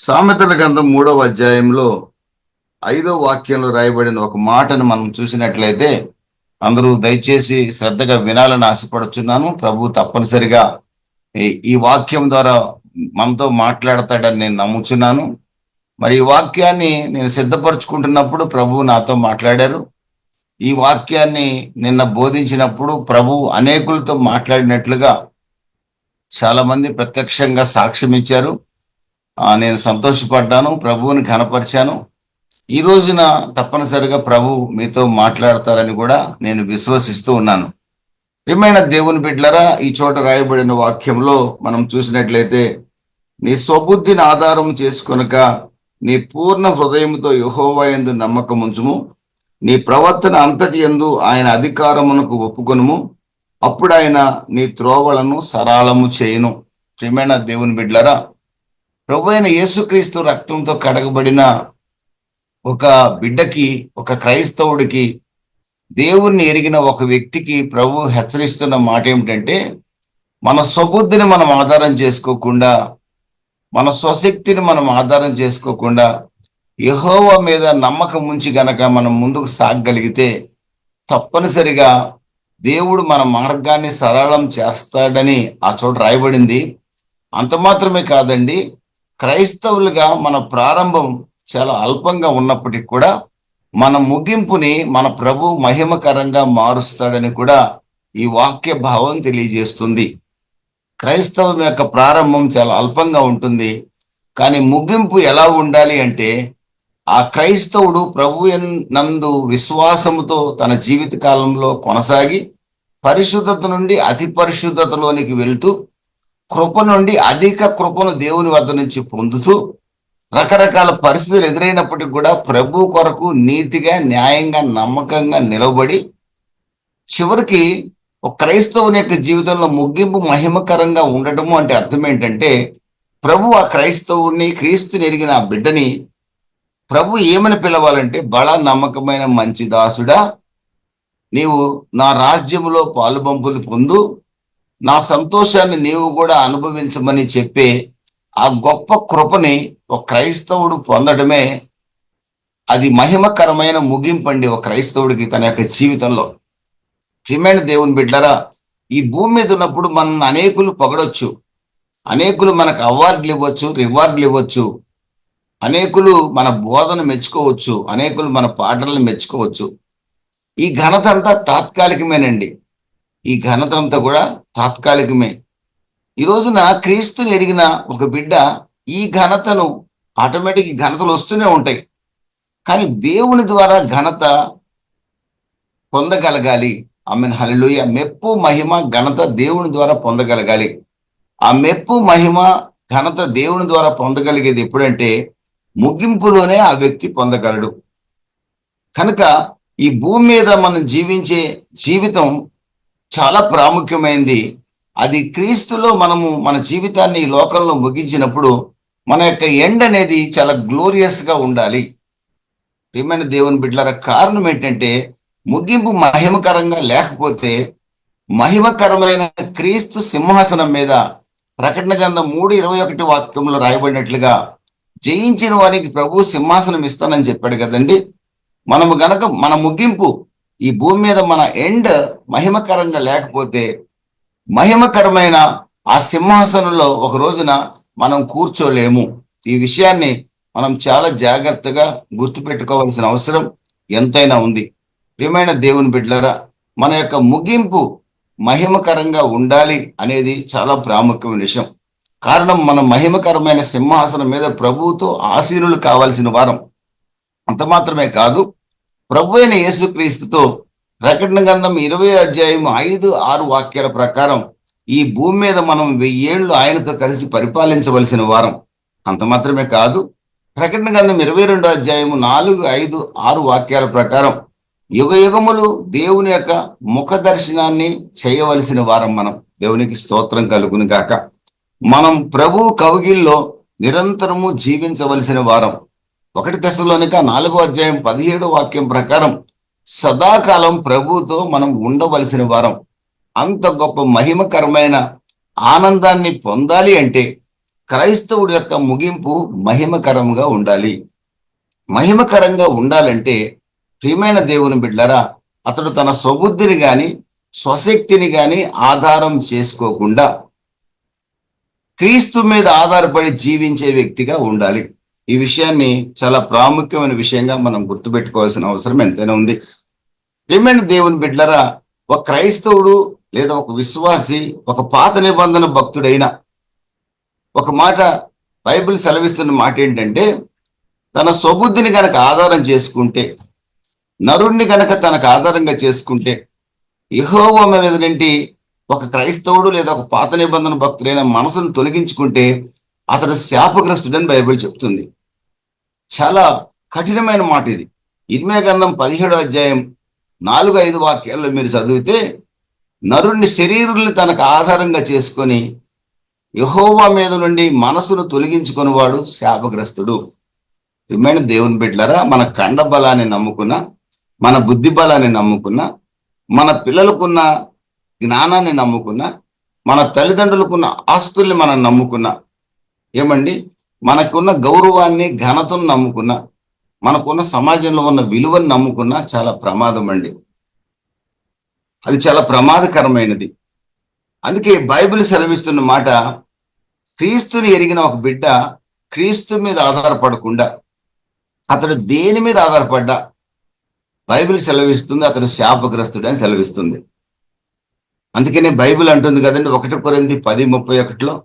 సామెతల గ్రంథం 3వ అధ్యాయంలో 5వ వాక్యంలో రాయబడిన ఒక మాటను మనం చూసినట్లయితే అందరూ దయచేసి శ్రద్ధగా వినాలని ఆశపడుచున్నాను. ప్రభు తప్పనిసరిగా ఈ వాక్యం ద్వారా మనతో మాట్లాడతాడని నేను నమ్ముచున్నాను. మరి ఈ వాక్యాన్ని నేను సిద్ధపరచుకుంటున్నప్పుడు ప్రభు నాతో మాట్లాడారు. ఈ వాక్యాన్ని నిన్న బోధించినప్పుడు ప్రభు అనేకులతో మాట్లాడినట్లుగా చాలా మంది ప్రత్యక్షంగా సాక్ష్యం ఇచ్చారు. నేను సంతోషపడ్డాను, ప్రభువుని ఘనపరిచాను. ఈ రోజున తప్పనిసరిగా ప్రభు మీతో మాట్లాడతారని కూడా నేను విశ్వసిస్తూ ఉన్నాను. ప్రియమైన దేవుని బిడ్డలారా, ఈ చోట రాయబడిన వాక్యంలో మనం చూసినట్లయితే, నీ స్వబుద్ధిని ఆధారం చేసుకొనక నీ పూర్ణ హృదయంతో యెహోవా యందు నమ్మకం ఉంచుము, నీ ప్రవర్తన అంతటి యందు ఆయన అధికారమునకు ఒప్పుకొనుము, అప్పుడు ఆయన నీ త్రోవలను సరళము చేయును. ప్రియమైన దేవుని బిడ్డలారా, ప్రభు అయిన యేసుక్రీస్తు రక్తంతో కడగబడిన ఒక బిడ్డకి, ఒక క్రైస్తవుడికి, దేవుణ్ణి ఎరిగిన ఒక వ్యక్తికి ప్రభు హెచ్చరిస్తున్న మాట ఏమిటంటే, మన స్వబుద్ధిని మనం ఆధారం చేసుకోకుండా, మన స్వశక్తిని మనం ఆధారం చేసుకోకుండా యెహోవా మీద నమ్మకం ఉంచి గనక మనం ముందుకు సాగగలిగితే తప్పనిసరిగా దేవుడు మన మార్గాన్ని సరళం చేస్తాడని ఆ చోట రాయబడింది. అంత మాత్రమే కాదండి, క్రైస్తవులుగా మన ప్రారంభం చాలా అల్పంగా ఉన్నప్పటికీ కూడా మన ముగింపుని మన ప్రభు మహిమకరంగా మారుస్తాడని కూడా ఈ వాక్య భావం తెలియజేస్తుంది. క్రైస్తవం యొక్క ప్రారంభం చాలా అల్పంగా ఉంటుంది, కానీ ముగింపు ఎలా ఉండాలి అంటే, ఆ క్రైస్తవుడు ప్రభు నందు విశ్వాసముతో తన జీవిత కాలంలో కొనసాగి పరిశుద్ధత నుండి అతి పరిశుద్ధతలోనికి వెళ్తూ, కృప నుండి అధిక కృపను దేవుని వద్ద నుంచి పొందుతూ, రకరకాల పరిస్థితులు ఎదురైనప్పటికీ కూడా ప్రభు కొరకు నీతిగా, న్యాయంగా, నమ్మకంగా నిలబడి చివరికి ఒక క్రైస్తవుని యొక్క జీవితంలో ముగింపు మహిమకరంగా ఉండటము అంటే అర్థం ఏంటంటే, ప్రభు ఆ క్రైస్తవుని, క్రీస్తుని ఎరిగిన ఆ బిడ్డని ప్రభు ఏమని పిలవాలంటే, బల నమ్మకమైన మంచి దాసుడా, నీవు నా రాజ్యములో పాలుబంపులు పొందు, నా సంతోషాన్ని నీవు కూడా అనుభవించమని చెప్పే ఆ గొప్ప కృపని ఒక క్రైస్తవుడు పొందడమే అది మహిమకరమైన ముగింపండి ఒక క్రైస్తవుడికి తన యొక్క జీవితంలో. ప్రియమైన దేవుని బిడ్డలారా, ఈ భూమి మీద ఉన్నప్పుడు మన అనేకులు పొగడొచ్చు, అనేకులు మనకు అవార్డులు ఇవ్వచ్చు, రివార్డులు ఇవ్వచ్చు, అనేకులు మన బోధన మెచ్చుకోవచ్చు, అనేకులు మన పాటలను మెచ్చుకోవచ్చు. ఈ ఘనత అంతా తాత్కాలికమేనండి. ఈ ఘనత అంతా కూడా తాత్కాలికమే. ఈ రోజున క్రీస్తుని ఎరిగిన ఒక బిడ్డ ఈ ఘనతను ఆటోమేటిక్ ఘనతలు వస్తూనే ఉంటాయి, కానీ దేవుని ద్వారా ఘనత పొందగలగాలి. ఆమేన్, హల్లెలూయా. మెప్పు, మహిమ, ఘనత దేవుని ద్వారా పొందగలగాలి. ఆ మెప్పు, మహిమ, ఘనత దేవుని ద్వారా పొందగలిగేది ఎప్పుడంటే ముగింపులోనే ఆ వ్యక్తి పొందగలడు. కనుక ఈ భూమి మీద మనం జీవించే జీవితం చాలా ప్రాముఖ్యమైనది. అది క్రీస్తులో మనము మన జీవితాన్ని ఈ లోకంలో ముగించినప్పుడు మన యొక్క ఎండ్ అనేది చాలా గ్లోరియస్ గా ఉండాలి. ప్రియమైన దేవుని బిడ్డలారా, కారణం ఏంటంటే, ముగింపు మహిమకరంగా లేకపోతే, మహిమకరమైన క్రీస్తు సింహాసనం మీద ప్రకటన గ్రంథం 3:21 వాక్యంలో రాయబడినట్లుగా జయించిన వారికి ప్రభు సింహాసనం ఇస్తానని చెప్పాడు కదండి. మనము గనక మన ముగింపు ఈ భూమి మీద మన ఎండ్ మహిమకరంగా లేకపోతే, మహిమకరమైన ఆ సింహాసనంలో ఒక రోజున మనం కూర్చోలేము. ఈ విషయాన్ని మనం చాలా జాగ్రత్తగా గుర్తుపెట్టుకోవాల్సిన అవసరం ఎంతైనా ఉంది. ప్రియమైన దేవుని బిడ్డలారా, మన యొక్క ముగింపు మహిమకరంగా ఉండాలి అనేది చాలా ప్రాముఖ్యమైన విషయం. కారణం, మన మహిమకరమైన సింహాసనం మీద ప్రభువుతో ఆసీనులు కావాల్సిన వారం. అంత మాత్రమే కాదు, ప్రభు అయిన యేసుక్రీస్తుతో ప్రకటన గ్రంథం 20వ అధ్యాయం 5-6 వాక్యాల ప్రకారం ఈ భూమి మీద మనం 1000 ఏళ్ళు ఆయనతో కలిసి పరిపాలించవలసిన వారం. అంత మాత్రమే కాదు, ప్రకటన గ్రంథం 22వ అధ్యాయం 4, 5, 6 వాక్యాల ప్రకారం యుగ యుగములు దేవుని యొక్క ముఖ దర్శనాన్ని చేయవలసిన వారం మనం. దేవునికి స్తోత్రం కలుగును గాక. మనం ప్రభు కౌగిల్లో నిరంతరము జీవించవలసిన వారం. 1 తెస్సలోనిక 4వ అధ్యాయం 17వ వాక్యం ప్రకారం సదాకాలం ప్రభువుతో మనం ఉండవలసిన వారం. అంత గొప్ప మహిమకరమైన ఆనందాన్ని పొందాలి అంటే క్రైస్తవుడి యొక్క ముగింపు మహిమకరంగా ఉండాలి. మహిమకరంగా ఉండాలంటే ప్రియమైన దేవుని బిడ్డలారా, అతడు తన స్వబుద్ధిని గాని స్వశక్తిని గాని ఆధారం చేసుకోకుండా క్రీస్తు మీద ఆధారపడి జీవించే వ్యక్తిగా ఉండాలి. ఈ విషయాన్ని చాలా ప్రాముఖ్యమైన విషయంగా మనం గుర్తుపెట్టుకోవాల్సిన అవసరం ఎంతైనా ఉంది. ప్రియమైన దేవుని బిడ్డలారా, ఒక క్రైస్తవుడు లేదా ఒక విశ్వాసి, ఒక పాత నిబంధన భక్తుడైన ఒక మాట బైబిల్ సెలవిస్తున్న మాట ఏంటంటే, తన స్వబుద్ధిని గనక ఆధారం చేసుకుంటే, నరుణ్ణి గనక తనకు ఆధారంగా చేసుకుంటే, యెహోవా మీద నుండి ఒక క్రైస్తవుడు లేదా ఒక పాత నిబంధన భక్తుడైన మనసును తొలగించుకుంటే అతడు శాపగ్రస్తుడని బైబిల్ చెప్తుంది. చాలా కఠినమైన మాట ఇది. ఇర్మీయా గ్రంథం 17వ అధ్యాయం 4-5 వాక్యాల్లో మీరు చదివితే, నరుణ్ణి శరీరుల్ని తనకు ఆధారంగా చేసుకొని యెహోవా మీద నుండి మనసును తొలగించుకుని వాడు శాపగ్రస్తుడు. ప్రియమైన దేవుని బిడ్డలారా, మన కండ బలాన్ని నమ్ముకున్న, మన బుద్ధి బలాన్ని నమ్ముకున్న, మన పిల్లలకున్న జ్ఞానాన్ని నమ్ముకున్న, మన తల్లిదండ్రులకున్న ఆస్తుల్ని మనం నమ్ముకున్న, ఏమండి, మనకున్న గౌరవాన్ని ఘనతను నమ్ముకున్న, మనకున్న సమాజంలో ఉన్న విలువను నమ్ముకున్న చాలా ప్రమాదం అండి. అది చాలా ప్రమాదకరమైనది. అందుకే బైబిల్ సెలవిస్తున్న మాట, క్రీస్తుని ఎరిగిన ఒక బిడ్డ క్రీస్తు మీద ఆధారపడకుండా అతడు దేని మీద ఆధారపడ్డా బైబిల్ సెలవిస్తుంది అతడు శాపగ్రస్తుడు అని సెలవిస్తుంది. అందుకనే బైబిల్ అంటుంది కదండి, 1 కొరింథీ 10:31,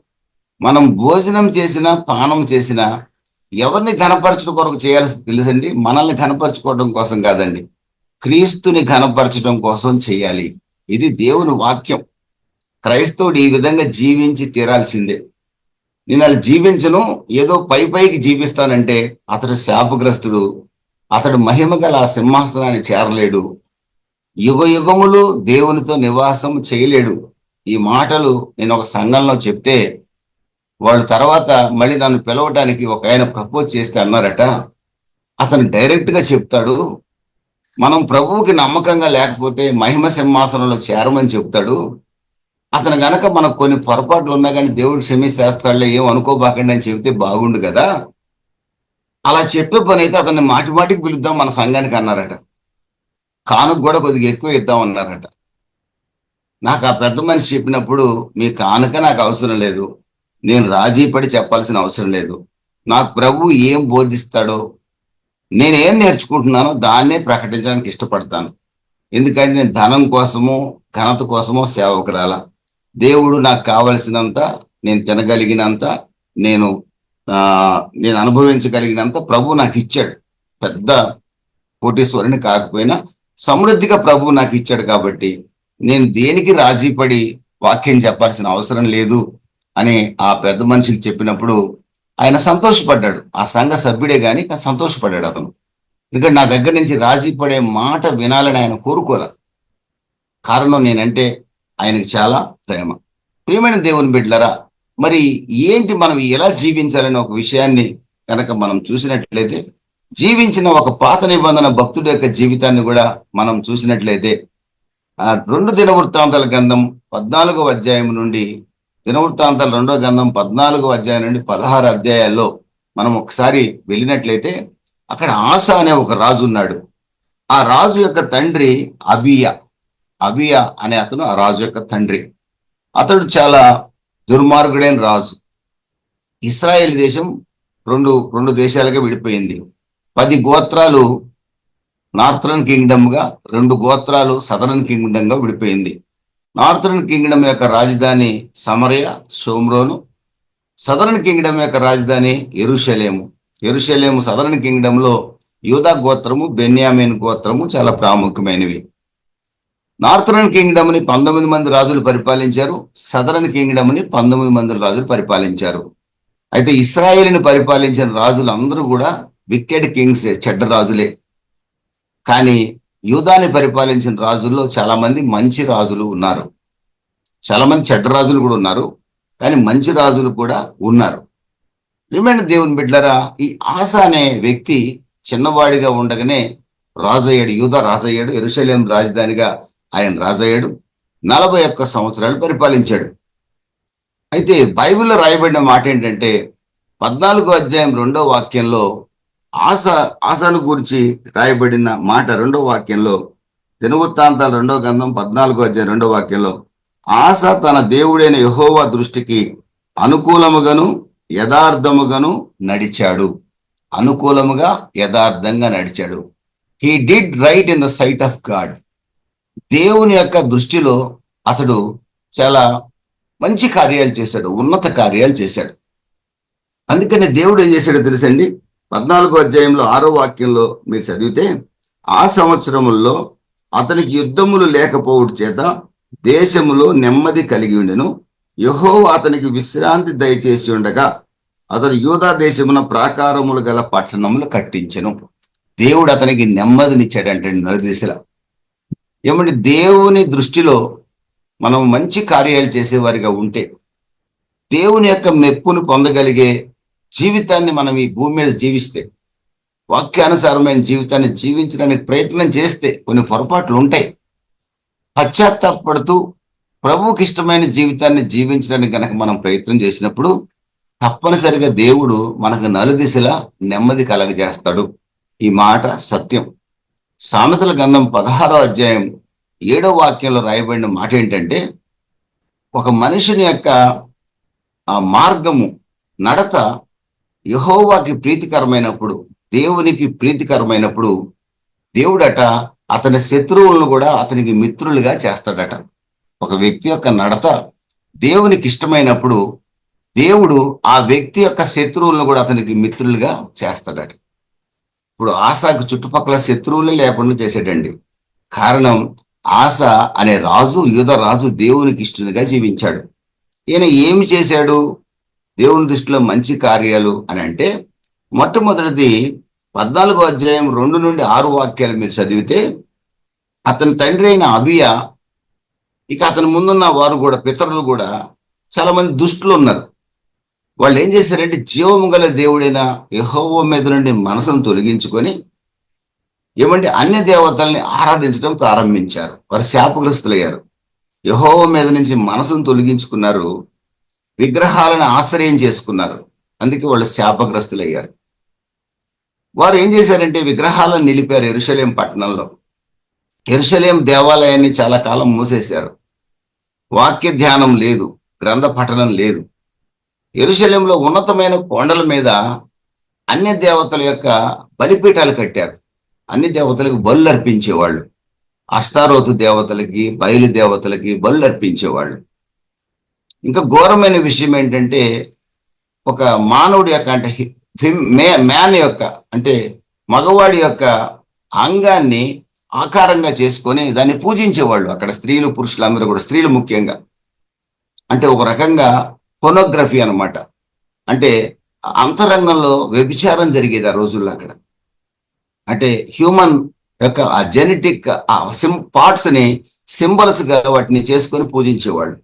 మనం భోజనం చేసినా పానం చేసినా ఎవరిని ఘనపరచడం కొరకు చేయాల్సి తెలుసండి? మనల్ని ఘనపరచుకోవడం కోసం కాదండి, క్రీస్తుని ఘనపరచడం కోసం చేయాలి. ఇది దేవుని వాక్యం. క్రైస్తవుడు ఈ విధంగా జీవించి తీరాల్సిందే. నేను అలా జీవించను, ఏదో పైకి జీవిస్తానంటే అతడు శాపగ్రస్తుడు. అతడు మహిమ గల ఆ సింహాసనాన్ని చేరలేడు, యుగ యుగములు దేవునితో నివాసం చేయలేడు. ఈ మాటలు నేను ఒక సంఘంలో చెప్తే వాళ్ళు తర్వాత మళ్ళీ నన్ను పిలవటానికి ఒక ఆయన ప్రపోజ్ చేస్తే అన్నారట, అతను డైరెక్ట్ గా చెప్తాడు, మనం ప్రభువుకి నమ్మకంగా లేకపోతే మహిమ సింహాసనంలో చేరమని చెప్తాడు. అతను గనక మనకు కొన్ని పొరపాట్లు ఉన్నా కానీ దేవుడు క్షమిస్తేస్తాడులే, ఏం అనుకోబాకండి అని చెబితే బాగుండు కదా. అలా చెప్పే పని అయితే అతన్ని మాటికి పిలుద్దాం మన సంఘానికి అన్నారట. కానుక కూడా కొద్దిగా ఎక్కువ ఇద్దాం అన్నారట. నాకు ఆ పెద్ద మనిషి చెప్పినప్పుడు, మీ కానుక నాకు అవసరం లేదు, నేను రాజీ పడి చెప్పాల్సిన అవసరం లేదు, నాకు ప్రభు ఏం బోధిస్తాడో, నేనేం నేర్చుకుంటున్నానో దాన్నే ప్రకటించడానికి ఇష్టపడతాను. ఎందుకంటే నేను ధనం కోసమో ఘనత కోసమో సేవకురాల. దేవుడు నాకు కావలసినంత, నేను తినగలిగినంత, నేను అనుభవించగలిగినంత ప్రభు నాకు ఇచ్చాడు. పెద్ద కోటీశ్వరుని కాకపోయినా సమృద్ధిగా ప్రభు నాకు ఇచ్చాడు. కాబట్టి నేను దేనికి రాజీ పడి వాక్యం చెప్పాల్సిన అవసరం లేదు అని ఆ పెద్ద మనిషికి చెప్పినప్పుడు ఆయన సంతోషపడ్డాడు. ఆ సంఘ సభ్యుడే కానీ సంతోషపడ్డాడు అతను. ఎందుకంటే నా దగ్గర నుంచి రాజీ పడే మాట వినాలని ఆయన కోరుకోలే. కారణం నేనంటే ఆయనకి చాలా ప్రేమ. ప్రియమైన దేవుని బిడ్డలారా, మరి ఏంటి మనం ఎలా జీవించాలనే ఒక విషయాన్ని కనుక మనం చూసినట్లయితే, జీవించిన ఒక పాత నిబంధన భక్తుడి యొక్క జీవితాన్ని కూడా మనం చూసినట్లయితే, 2 దినవృత్తాంతాల గ్రంథం 14వ అధ్యాయం నుండి, దినవృత్తాంతాల 2వ గ్రంథం 14వ అధ్యాయం నుండి 16 అధ్యాయాల్లో మనం ఒకసారి వెళ్ళినట్లయితే, అక్కడ ఆస అనే ఒక రాజు ఉన్నాడు. ఆ రాజు యొక్క తండ్రి అబియా అనే అతను ఆ రాజు యొక్క తండ్రి. అతడు చాలా దుర్మార్గుడైన రాజు. ఇస్రాయేల్ దేశం రెండు దేశాలుగా విడిపోయింది. 10 గోత్రాలు నార్థరన్ కింగ్డమ్ గా, 2 గోత్రాలు సదరన్ కింగ్డమ్ గా విడిపోయింది. నార్థరన్ కింగ్డమ్ యొక్క రాజధాని సమరయ, షోమ్రోను. సదరన్ కింగ్డమ్ యొక్క రాజధాని యెరూషలేము. సదరన్ కింగ్డమ్ లో యూదా గోత్రము, బెన్యామీన్ గోత్రము చాలా ప్రాముఖ్యమైనవి. నార్థరన్ కింగ్డమ్ ని 19 మంది రాజులు పరిపాలించారు. సదరన్ కింగ్డమ్ ని 19 మంది రాజులు పరిపాలించారు. అయితే ఇస్రాయేలుని పరిపాలించిన రాజులు అందరూ కూడా వికెడ్ కింగ్స్, చెడ్డ రాజులే. కానీ యూదాని పరిపాలించిన రాజుల్లో చాలా మంది మంచి రాజులు ఉన్నారు, చాలా మంది చెడ్డ రాజులు కూడా ఉన్నారు, కానీ మంచి రాజులు కూడా ఉన్నారు. ప్రియమైన దేవుని బిడ్డలారా, ఈ ఆస అనే వ్యక్తి చిన్నవాడిగా ఉండగానే రాజయ్యాడు, యూదా రాజయ్యాడు. యెరూషలేం రాజధానిగా ఆయన రాజయ్యాడు. 41 సంవత్సరాలు పరిపాలించాడు. అయితే బైబిల్లో రాయబడిన మాట ఏంటంటే 14వ అధ్యాయం 2వ వాక్యంలో ఆసాను గురించి రాయబడిన మాట 2వ వాక్యంలో, దినవృత్తాంతాలు 2వ గ్రంథం 14వ అధ్యాయం 2వ వాక్యంలో, ఆస తన దేవుడైన యెహోవా దృష్టికి అనుకూలముగాను యథార్థముగాను నడిచాడు. అనుకూలముగా యథార్థంగా నడిచాడు. He did right in the sight of God. దేవుని యొక్క దృష్టిలో అతడు చాలా మంచి కార్యాలు చేశాడు, ఉన్నత కార్యాలు చేశాడు. అందుకని దేవుడు ఏం చేశాడో తెలుసండి, 14వ అధ్యాయంలో 6వ వాక్యంలో మీరు చదివితే, ఆ సంవత్సరముల్లో అతనికి యుద్ధములు లేకపోవుట చేత దేశములో నెమ్మది కలిగి ఉండెను. యెహోవా అతనికి విశ్రాంతి దయచేసి ఉండగా అతడు యూదా దేశమున ప్రాకారములు గల పట్టణములు కట్టించెను. దేవుడు అతనికి నెమ్మదినిచ్చాడంటే నలుదిశలా. ఏమంటే దేవుని దృష్టిలో మనం మంచి కార్యాలు చేసేవారిగా ఉంటే, దేవుని యొక్క మెప్పును పొందగలిగే జీవితాన్ని మనం ఈ భూమి మీద జీవిస్తే, వాక్యానుసారమైన జీవితాన్ని జీవించడానికి ప్రయత్నం చేస్తే కొన్ని పొరపాట్లు ఉంటాయి. పశ్చాత్తాపడుతూ ప్రభువుకి ఇష్టమైన జీవితాన్ని జీవించడానికి కనుక మనం ప్రయత్నం చేసినప్పుడు తప్పనిసరిగా దేవుడు మనకు నలుదిశలా నెమ్మది కలగజేస్తాడు. ఈ మాట సత్యం. సామెతల గ్రంథం 16వ అధ్యాయం 7వ వాక్యంలో రాయబడిన మాట ఏంటంటే, ఒక మనుషుని యొక్క ఆ మార్గము నడత యెహోవాకి ప్రీతికరమైనప్పుడు, దేవునికి ప్రీతికరమైనప్పుడు, దేవుడట అతని శత్రువులను కూడా అతనికి మిత్రులుగా చేస్తాడట. ఒక వ్యక్తి యొక్క నడత దేవునికి ఇష్టమైనప్పుడు దేవుడు ఆ వ్యక్తి యొక్క శత్రువులను కూడా అతనికి మిత్రులుగా చేస్తాడట. ఇప్పుడు ఆసాకు చుట్టుపక్కల శత్రువులే లేకుండా చేశాడండి. కారణం, ఆస అనే రాజు, యూద రాజు దేవునికి ఇష్టలుగా జీవించాడు. ఈయన ఏమి చేశాడు దేవుని దృష్టిలో మంచి కార్యాలు అని అంటే, మొట్టమొదటిది 14వ అధ్యాయం 2 నుండి 6 వాక్యాలు మీరు చదివితే, అతని తండ్రి అయిన అబియా, ఇక అతని ముందున్న వారు కూడా, పితరులు కూడా చాలా మంది దుష్టులు ఉన్నారు. వాళ్ళు ఏం చేశారంటే, జీవము గల దేవుడైన యెహోవా మీద నుండి మనసును తొలగించుకొని ఏమంటే అన్య దేవతల్ని ఆరాధించడం ప్రారంభించారు. వారు శాపగ్రస్తులయ్యారు. యెహోవా మీద నుంచి మనసును తొలగించుకున్నారు, విగ్రహాలను ఆశ్రయం చేసుకున్నారు. అందుకే వాళ్ళు శాపగ్రస్తులయ్యారు. వారు ఏం చేశారంటే విగ్రహాలను నిలిపారు యెరూషలేం పట్టణంలో. యెరూషలేం దేవాలయాన్ని చాలా కాలం మూసేశారు. వాక్య ధ్యానం లేదు, గ్రంథ పఠనం లేదు. యెరూషలేంలో ఉన్నతమైన కొండల మీద అన్య దేవతల యొక్క బలిపీఠాలు కట్టారు. అన్ని దేవతలకు బలులు అర్పించేవాళ్ళు. అష్తారోతు దేవతలకి, బయలు దేవతలకి బలులు అర్పించేవాళ్ళు. ఇంకా ఘోరమైన విషయం ఏంటంటే, ఒక మానవుడి యొక్క అంటే మ్యాన్ యొక్క అంటే మగవాడి యొక్క అంగాన్ని ఆకారంగా చేసుకొని దాన్ని పూజించేవాళ్ళు. అక్కడ స్త్రీలు, పురుషులు అందరూ కూడా, స్త్రీలు ముఖ్యంగా. అంటే ఒక రకంగా ఫోనోగ్రఫీ అన్నమాట. అంటే అంతరంగంలో వ్యభిచారం జరిగేది ఆ రోజుల్లో అక్కడ. అంటే హ్యూమన్ యొక్క ఆ జెనెటిక్ పార్ట్స్ ని సింబల్స్ గా వాటిని చేసుకొని పూజించేవాళ్ళు.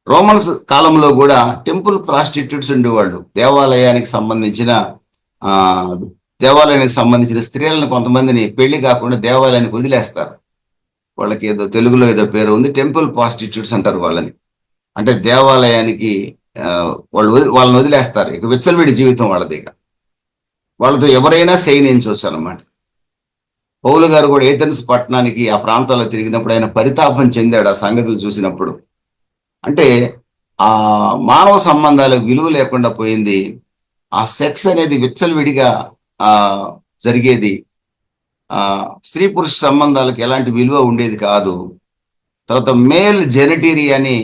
రోమన్స్ కాలంలో కూడా టెంపుల్ ప్రాస్టిట్యూట్స్ ఉండేవాళ్ళు. దేవాలయానికి సంబంధించిన స్త్రీలను కొంతమందిని పెళ్లి కాకుండా దేవాలయానికి వదిలేస్తారు. వాళ్ళకి ఏదో తెలుగులో ఏదో పేరు ఉంది, టెంపుల్ ప్రాస్టిట్యూట్స్ అంటారు వాళ్ళని. అంటే దేవాలయానికి వాళ్ళని వదిలేస్తారు. ఇక విచ్చలవిడి జీవితం వాళ్ళది. ఇక వాళ్ళతో ఎవరైనా శయనించవచ్చు అన్నమాట. పౌలు గారు కూడా ఏథెన్స్ పట్టణానికి ఆ ప్రాంతాల్లో తిరిగినప్పుడు ఆయన పరితాపం చెందాడు ఆ సంగతులు చూసినప్పుడు. అంటే ఆ మానవ సంబంధాలకు విలువ లేకుండా పోయింది. ఆ సెక్స్ అనేది విచ్చలవిడిగా జరిగేది. స్త్రీ పురుష సంబంధాలకు ఎలాంటి విలువ ఉండేది కాదు. తర్వాత మేల్ జెనటరీ అని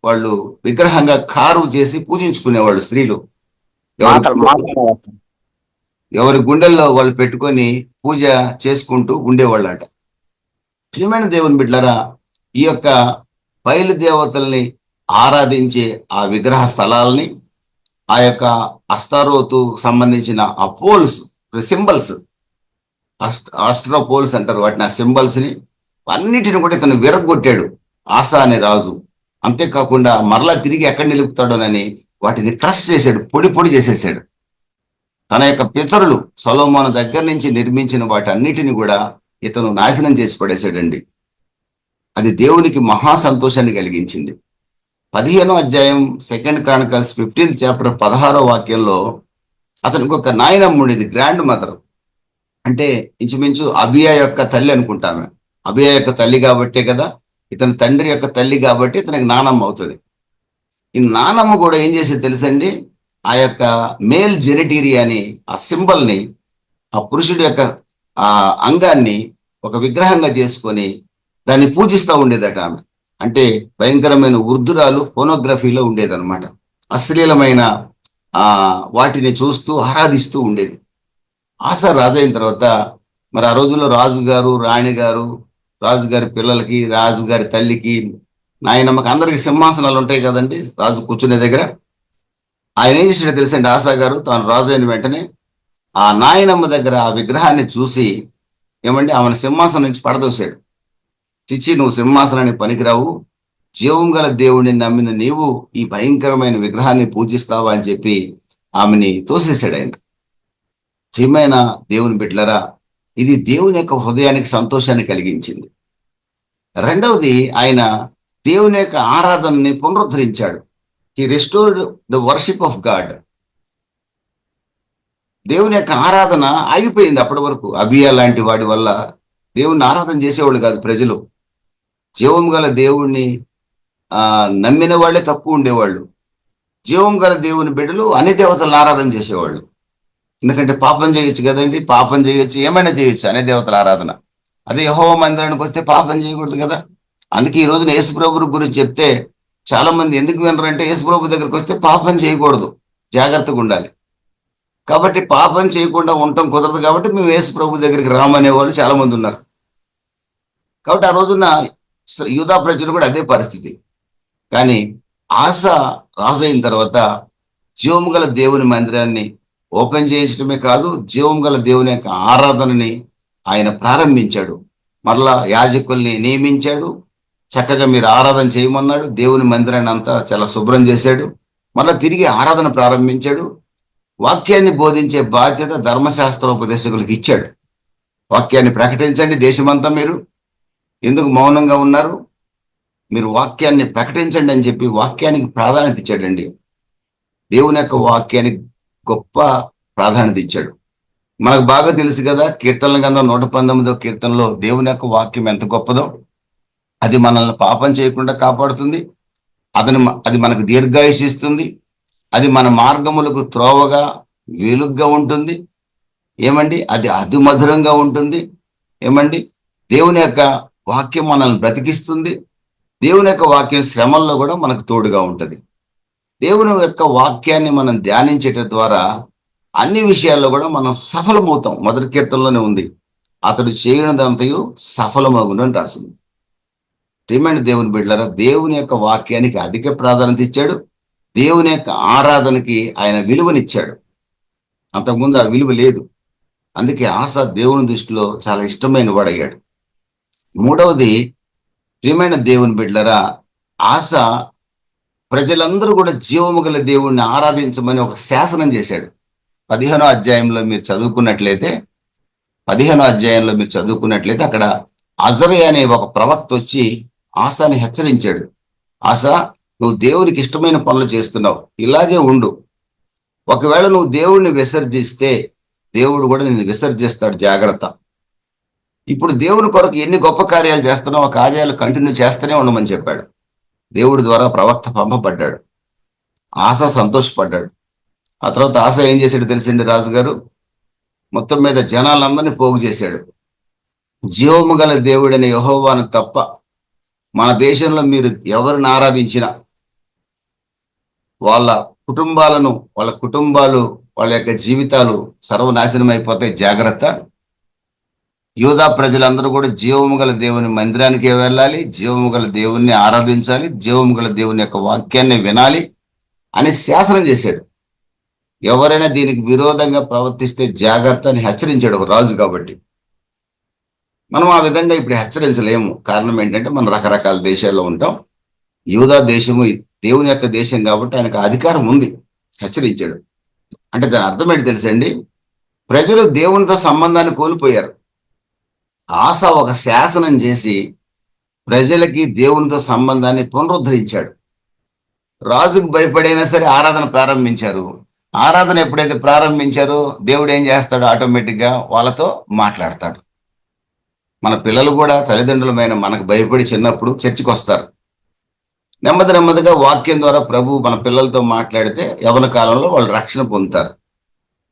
వాళ్ళు విగ్రహంగా కారు చేసి పూజించుకునేవాళ్ళు స్త్రీలు. ఎవరి గుండెల్లో వాళ్ళు పెట్టుకొని పూజ చేసుకుంటూ ఉండేవాళ్ళట. ప్రియమైన దేవుని బిడ్డలారా, ఈ యొక్క బయలుదేవతల్ని ఆరాధించే ఆ విగ్రహ స్థలాలని, ఆ యొక్క అస్తారోతు సంబంధించిన ఆ పోల్స్, సింబల్స్, ఆస్ట్రోపోల్స్ అంటారు వాటిని, ఆ సింబల్స్ ని అన్నిటిని కూడా ఇతను విరగొట్టాడు ఆసా అనే రాజు. అంతేకాకుండా మరలా తిరిగి ఎక్కడ నిలుపుతాడోనని వాటిని క్రష్ చేశాడు, పొడి పొడి చేసేసాడు. తన యొక్క పితరులు సొలొమోను దగ్గర నుంచి నిర్మించిన వాటి అన్నిటిని కూడా ఇతను నాశనం చేసి పడేశాడండి. అది దేవునికి మహా సంతోషాన్ని కలిగించింది. 15వ అధ్యాయం 2 క్రానికల్స్ 15th చాప్టర్ 16వ వాక్యంలో అతనికి ఒక నాయనమ్మ ఉండేది, గ్రాండ్ మదర్. అంటే ఇంచుమించు అబియా యొక్క తల్లి అనుకుంటామే. అబియా యొక్క తల్లి కాబట్టే కదా, ఇతని తండ్రి యొక్క తల్లి కాబట్టి ఇతనికి నానమ్మ అవుతుంది. ఈ నానమ్మ కూడా ఏం చేసేది తెలుసండి, ఆ యొక్క మేల్ జెనిటీరియా అని ఆ సింబల్ని, ఆ పురుషుడి యొక్క ఆ అంగాన్ని ఒక విగ్రహంగా చేసుకొని దాన్ని పూజిస్తూ ఉండేదట ఆమె. అంటే భయంకరమైన వృద్ధురాలు, ఫోనోగ్రఫీలో ఉండేదన్నమాట. అశ్లీలమైన ఆ వాటిని చూస్తూ ఆరాధిస్తూ ఉండేది. ఆశ రాజైన తర్వాత మరి ఆ రోజుల్లో రాజుగారు, రాణి గారు, రాజుగారి పిల్లలకి, రాజుగారి తల్లికి, నాయనమ్మకి అందరికి సింహాసనాలు ఉంటాయి కదండి రాజు కూర్చునే దగ్గర. ఆయన ఏం చేసినట్టు తెలుసండి, ఆశా గారు తాను రాజు అయిన వెంటనే ఆ నాయనమ్మ దగ్గర ఆ విగ్రహాన్ని చూసి ఏమండి ఆమెను సింహాసనం నుంచి పడదోశాడు. చిచ్చి, నువ్వు సింహాసనానికి పనికిరావు, జీవం గల దేవుడిని నమ్మిన నీవు ఈ భయంకరమైన విగ్రహాన్ని పూజిస్తావా అని చెప్పి ఆమెని తోసేశాడు ఆయన. ప్రియమైన దేవుని బిడ్డలరా, ఇది దేవుని యొక్క హృదయానికి సంతోషాన్ని కలిగించింది. రెండవది, ఆయన దేవుని యొక్క ఆరాధనని పునరుద్ధరించాడు. He restored the worship of God. దేవుని యొక్క ఆరాధన ఆగిపోయింది అప్పటి వరకు. అబియా లాంటి వాడి వల్ల దేవుణ్ణి ఆరాధన చేసేవాళ్ళు కాదు ప్రజలు. జీవం గల దేవుణ్ణి నమ్మిన వాళ్ళే తక్కువ ఉండేవాళ్ళు. జీవం గల దేవుని బిడ్డలు అన్ని దేవతలను ఆరాధన చేసేవాళ్ళు. ఎందుకంటే పాపం చేయొచ్చు కదండి, పాపం చేయొచ్చు, ఏమైనా చేయొచ్చు అనే దేవతల ఆరాధన. అదే యెహోవా మందిరానికి వస్తే పాపం చేయకూడదు కదా. అందుకే ఈ రోజున యేసుప్రభు గురించి చెప్తే చాలా మంది ఎందుకు వినరంటే, యేసుప్రభు దగ్గరికి వస్తే పాపం చేయకూడదు, జాగ్రత్తగా ఉండాలి. కాబట్టి పాపం చేయకుండా ఉండటం కుదరదు కాబట్టి మేము యేసుప్రభు దగ్గరికి రామనే వాళ్ళు చాలా మంది ఉన్నారు. కాబట్టి ఆ రోజున యూదా ప్రజలు కూడా అదే పరిస్థితి. కానీ ఆశ రాజు అయిన తర్వాత జీవము గల దేవుని మందిరాన్ని ఓపెన్ చేయించడమే కాదు, జీవం గల దేవుని యొక్క ఆరాధనని ఆయన ప్రారంభించాడు. మరలా యాజకుల్ని నియమించాడు, చక్కగా మీరు ఆరాధన చేయమన్నాడు. దేవుని మందిరాన్ని అంతా చాలా శుభ్రం చేశాడు. మరలా తిరిగి ఆరాధన ప్రారంభించాడు. వాక్యాన్ని బోధించే బాధ్యత ధర్మశాస్త్రోపదేశకులకు ఇచ్చాడు. వాక్యాన్ని ప్రకటించండి దేశమంతా, మీరు ఎందుకు మౌనంగా ఉన్నారు, మీరు వాక్యాన్ని ప్రకటించండి అని చెప్పి వాక్యానికి ప్రాధాన్యత ఇచ్చాడండి. దేవుని యొక్క వాక్యానికి గొప్ప ప్రాధాన్యత ఇచ్చాడు. మనకు బాగా తెలుసు కదా, కీర్తనల గ్రంథం 119వ కీర్తనలో దేవుని యొక్క వాక్యం ఎంత గొప్పదో. అది మనల్ని పాపం చేయకుండా కాపాడుతుంది, అది మనకు దీర్ఘాయుష్ ఇస్తుంది, అది మన మార్గములకు త్రోవగా వెలుగ్గా ఉంటుంది. ఏమండి, అది అతిమధురంగా ఉంటుంది. ఏమండి, దేవుని యొక్క వాక్యం మనల్ని బ్రతికిస్తుంది. దేవుని యొక్క వాక్యం శ్రమల్లో కూడా మనకు తోడుగా ఉంటుంది. దేవుని యొక్క వాక్యాన్ని మనం ధ్యానించటం ద్వారా అన్ని విషయాల్లో కూడా మనం సఫలమవుతాం. మొదటి కీర్తనలోనే ఉంది, అతడు చేయనిదంతయు సఫలమగును అని రాసింది. ప్రియమైన దేవుని బిడ్డలారా, దేవుని యొక్క వాక్యానికి అధిక ప్రాధాన్యత ఇచ్చాడు. దేవుని యొక్క ఆరాధనకి ఆయన విలువనిచ్చాడు. అంతకుముందు ఆ విలువ లేదు. అందుకే ఆశ దేవుని దృష్టిలో చాలా ఇష్టమైన వాడయ్యాడు. మూడవది, ప్రియమైన దేవుని బిడ్డలారా, ఆశ ప్రజలందరూ కూడా జీవము గల దేవుణ్ణి ఆరాధించమని ఒక శాసనం చేశాడు. 15వ అధ్యాయంలో మీరు చదువుకున్నట్లయితే అక్కడ అజరే అనే ఒక ప్రవక్త వచ్చి ఆశాని హెచ్చరించాడు. ఆశ, నువ్వు దేవునికి ఇష్టమైన పనులు చేస్తున్నావు, ఇలాగే ఉండు. ఒకవేళ నువ్వు దేవుడిని విసర్జిస్తే దేవుడు కూడా నిన్ను విసర్జిస్తాడు, జాగ్రత్త. ఇప్పుడు దేవుని కొరకు ఎన్ని గొప్ప కార్యాలు చేస్తున్నావు, ఆ కార్యాలు కంటిన్యూ చేస్తూనే ఉండమని చెప్పాడు. దేవుడి ద్వారా ప్రవక్త పంపబడ్డాడు. ఆశ సంతోషపడ్డాడు. ఆ తర్వాత ఆశ ఏం చేశాడు తెలిసిండి రాజుగారు, మొత్తం మీద జనాలందరినీ పోగు చేశాడు. జీవము గల దేవుడైన యెహోవాను తప్ప మన దేశంలో మీరు ఎవరిని ఆరాధించినా వాళ్ళ కుటుంబాలు వాళ్ళ యొక్క జీవితాలు సర్వనాశనం అయిపోతాయి, జాగ్రత్త. యూదా ప్రజలందరూ కూడా జీవము గల దేవుని మందిరానికి వెళ్ళాలి, జీవము గల దేవుణ్ణి ఆరాధించాలి, జీవము గల దేవుని యొక్క వాక్యాన్ని వినాలి అని శాసనం చేశాడు. ఎవరైనా దీనికి విరోధంగా ప్రవర్తిస్తే జాగ్రత్త అని హెచ్చరించాడు ఒక రాజు. కాబట్టి మనం ఆ విధంగా ఇప్పుడు హెచ్చరించలేము. కారణం ఏంటంటే మనం రకరకాల దేశాల్లో ఉంటాం. యూదా దేశము దేవుని యొక్క దేశం కాబట్టి ఆయనకు అధికారం ఉంది. హెచ్చరించాడు అంటే దాని అర్థం ఏంటి తెలుసండి, ప్రజలు దేవునితో సంబంధాన్ని కోల్పోయారు. ఆశ ఒక శాసనం చేసి ప్రజలకి దేవునితో సంబంధాన్ని పునరుద్ధరించాడు. రాజుకు భయపడైనా సరే ఆరాధన ప్రారంభించారు. ఆరాధన ఎప్పుడైతే ప్రారంభించారో దేవుడు ఏం చేస్తాడు, ఆటోమేటిక్ గా వాళ్ళతో మాట్లాడతాడు. మన పిల్లలు కూడా తల్లిదండ్రులమైన మనకు భయపడి చిన్నప్పుడు చర్చికి వస్తారు. నెమ్మది నెమ్మదిగా వాక్యం ద్వారా ప్రభు మన పిల్లలతో మాట్లాడితే యవన కాలంలో వాళ్ళు రక్షణ పొందుతారు.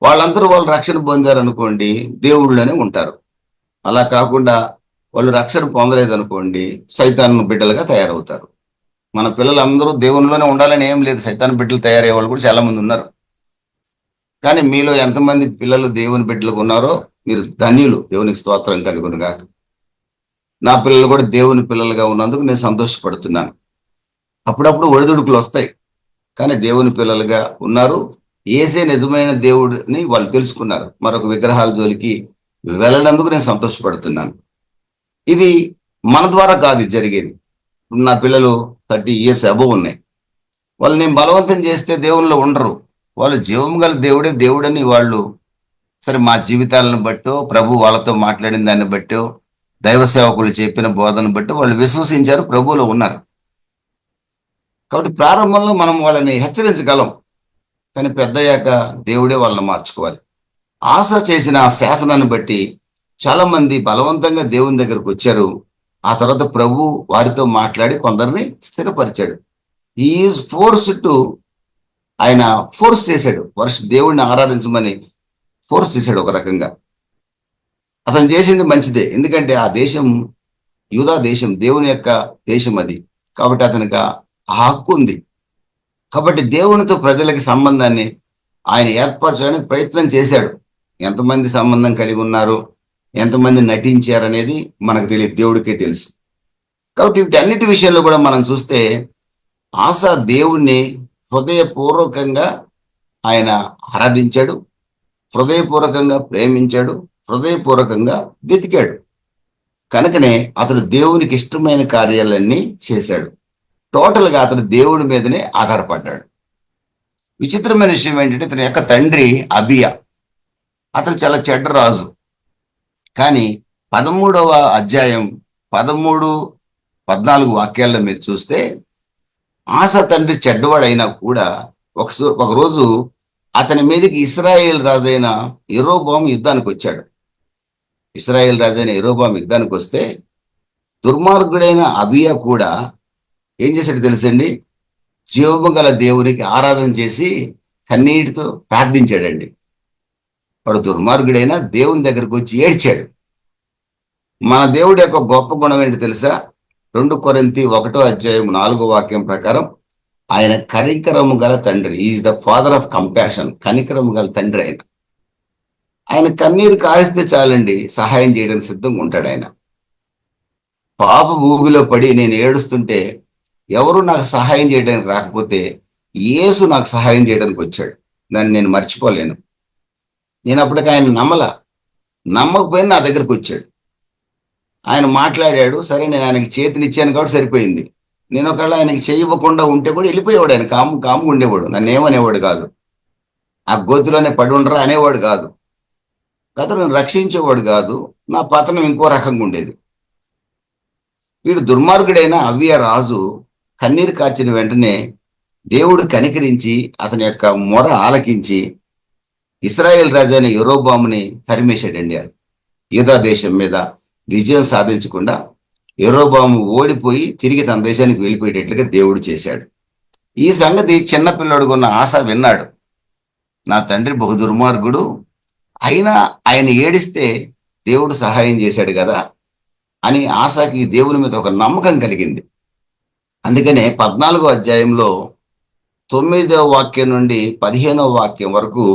వాళ్ళు రక్షణ పొందారు అనుకోండి, దేవుళ్ళనే ఉంటారు. అలా కాకుండా వాళ్ళు రక్షణ పొందలేదు అనుకోండి, సైతాను బిడ్డలుగా తయారవుతారు. మన పిల్లలందరూ దేవునిలోనే ఉండాలని ఏం లేదు, సైతాన్ బిడ్డలు తయారయ్యే వాళ్ళు కూడా చాలా మంది ఉన్నారు. కానీ మీలో ఎంతమంది పిల్లలు దేవుని బిడ్డలకు ఉన్నారో మీరు ధన్యులు, దేవునికి స్తోత్రం కలుగును గాక. నా పిల్లలు కూడా దేవుని పిల్లలుగా ఉన్నందుకు నేను సంతోషపడుతున్నాను. అప్పుడప్పుడు ఒడిదుడుకులు వస్తాయి, కానీ దేవుని పిల్లలుగా ఉన్నారు. ఏసే నిజమైన దేవుడిని వాళ్ళు తెలుసుకున్నారు. మరొక విగ్రహాల జోలికి వెళ్ళనందుకు నేను సంతోషపడుతున్నాను. ఇది మన ద్వారా కాదు జరిగేది. నా పిల్లలు 30 years అబోవ్ ఉన్నాయి. వాళ్ళు నేను బలవంతం చేస్తే దేవునిలో ఉండరు. వాళ్ళు జీవం గల దేవుడే దేవుడని వాళ్ళు, సరే మా జీవితాలను బట్టో, ప్రభు వాళ్ళతో మాట్లాడిన దాన్ని బట్టో, దైవ సేవకులు చెప్పిన బోధన బట్టి వాళ్ళు విశ్వసించారు, ప్రభువులో ఉన్నారు. కాబట్టి ప్రారంభంలో మనం వాళ్ళని హెచ్చరించగలం, కానీ పెద్దయ్యాక దేవుడే వాళ్ళని మార్చుకోవాలి. ఆశ చేసిన ఆ శాసనాన్ని బట్టి చాలా మంది బలవంతంగా దేవుని దగ్గరకు వచ్చారు. ఆ తర్వాత ప్రభు వారితో మాట్లాడి కొందరిని స్థిరపరిచాడు. ఈజ్ ఫోర్స్ టు, ఆయన ఫోర్స్ చేశాడు, దేవుడిని ఆరాధించమని ఫోర్స్ చేశాడు. ఒక రకంగా అతను చేసింది మంచిదే, ఎందుకంటే ఆ దేశం యూదా దేశం, దేవుని యొక్క దేశం అది. కాబట్టి అతనికి ఆ హక్కు ఉంది. కాబట్టి దేవునితో ప్రజలకి సంబంధాన్ని ఆయన ఏర్పరచడానికి ప్రయత్నం చేశాడు. ఎంతమంది సంబంధం కలిగి ఉన్నారు, ఎంతమంది నటించారు అనేది మనకు తెలియదు, దేవుడికే తెలుసు. కాబట్టి వీటన్నిటి విషయంలో కూడా మనం చూస్తే ఆశ దేవుణ్ణి హృదయపూర్వకంగా ఆయన ఆరాధించాడు, హృదయపూర్వకంగా ప్రేమించాడు, హృదయపూర్వకంగా వెతికాడు. కనుకనే అతడు దేవునికి ఇష్టమైన కార్యాలన్నీ చేశాడు. టోటల్గా అతడు దేవుడి మీదనే ఆధారపడ్డాడు. విచిత్రమైన విషయం ఏంటంటే ఇతని యొక్క తండ్రి అబియా, అతను చాలా చెడ్డ రాజు. కానీ 13వ అధ్యాయం 13-14 వాక్యాల్లో మీరు చూస్తే ఆశ తండ్రి చెడ్డవాడైనా కూడా ఒకరోజు అతని మీదకి ఇశ్రాయేల్ రాజైన యెరోబోము యుద్ధానికి వచ్చాడు. ఇశ్రాయేల్ రాజైన యెరోబోము యుద్ధానికి వస్తే దుర్మార్గుడైన అబియా కూడా ఏం చేశాడు తెలుసండి, జీవము గల దేవునికి ఆరాధన చేసి కన్నీటితో ప్రార్థించాడండి. వాడు దుర్మార్గుడైనా దేవుని దగ్గరకు వచ్చి ఏడ్చాడు. మన దేవుడి యొక్క గొప్ప గుణం ఏంటి తెలుసా? 2 కొరింథీ 1వ అధ్యాయం 4వ వాక్యం ప్రకారం ఆయన కనికరము గల తండ్రి, is the father of compassion. కనికరము గల తండ్రి ఆయన కన్నీరు కాయిస్తే చాలండి, సహాయం చేయడానికి సిద్ధంగా ఉంటాడు. ఆయన పాప ఊబిలో పడి నేను ఏడుస్తుంటే ఎవరు నాకు సహాయం చేయడానికి రాకపోతే యేసు నాకు సహాయం చేయడానికి వచ్చాడు. దాన్ని నేను మర్చిపోలేను. నేను అప్పటికి ఆయన నమ్మకపోయినా నా దగ్గరకు వచ్చాడు. ఆయన మాట్లాడాడు, సరే నేను ఆయనకి చేతినిచ్చాను కాబట్టి సరిపోయింది. నేను ఒకవేళ ఆయనకి చేయకుండా ఉంటే కూడా వెళ్ళిపోయేవాడు. ఆయన కాముగా ఉండేవాడు, నన్ను ఏమనేవాడు కాదు. ఆ గోతిలోనే పడి ఉండరా అనేవాడు కాదు. అతను రక్షించేవాడు కాదు. నా పతనం ఇంకో రకంగా ఉండేది. వీడు దుర్మార్గుడైన అబియా రాజు కన్నీరు కార్చిన వెంటనే దేవుడు కనికరించి అతని యొక్క మొర ఆలకించి ఇశ్రాయేల్ రాజైన యెరోబోముని తరిమేశాడండి. యూదా దేశం మీద విజయం సాధించకుండా యెరోబోము ఓడిపోయి తిరిగి తన దేశానికి వెళ్ళిపోయేటట్లుగా దేవుడు చేశాడు. ఈ సంగతి చిన్న పిల్లడుగున్న ఆశ విన్నాడు. నా తండ్రి బహు దుర్మార్గుడు, అయినా ఆయన ఏడిస్తే దేవుడు సహాయం చేశాడు కదా అని ఆశకి దేవుని మీద ఒక నమ్మకం కలిగింది. అందుకనే 14వ అధ్యాయంలో 9వ వాక్యం నుండి 15వ వాక్యం వరకు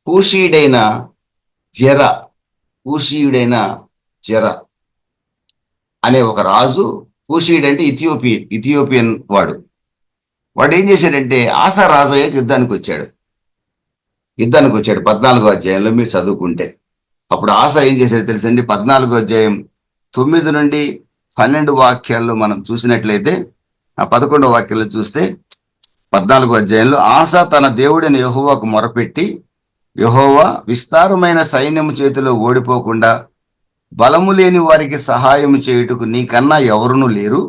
కూషీయుడైన జెర అనే ఒక రాజు, కూషీయుడు అంటే ఇథియోపియన్ వాడు ఏం చేశాడంటే ఆశ రాజు అయ్యాక యుద్ధానికి వచ్చాడు. 14వ అధ్యాయంలో మీరు చదువుకుంటే అప్పుడు ఆశ ఏం చేశాడు తెలుసండి. 14వ అధ్యాయం 9 నుండి 12 వాక్యాల్లో మనం చూసినట్లయితే, ఆ 11వ వాక్యాల్లో చూస్తే 14వ అధ్యాయంలో ఆశ తన దేవుడైన యెహోవాకు మొరపెట్టి, యెహోవా విస్తారమైన సైన్యము చేతిలో ఓడిపోకుండా బలము లేని వారికి సహాయం చేయుటకు నీకన్నా ఎవరునూ లేరు.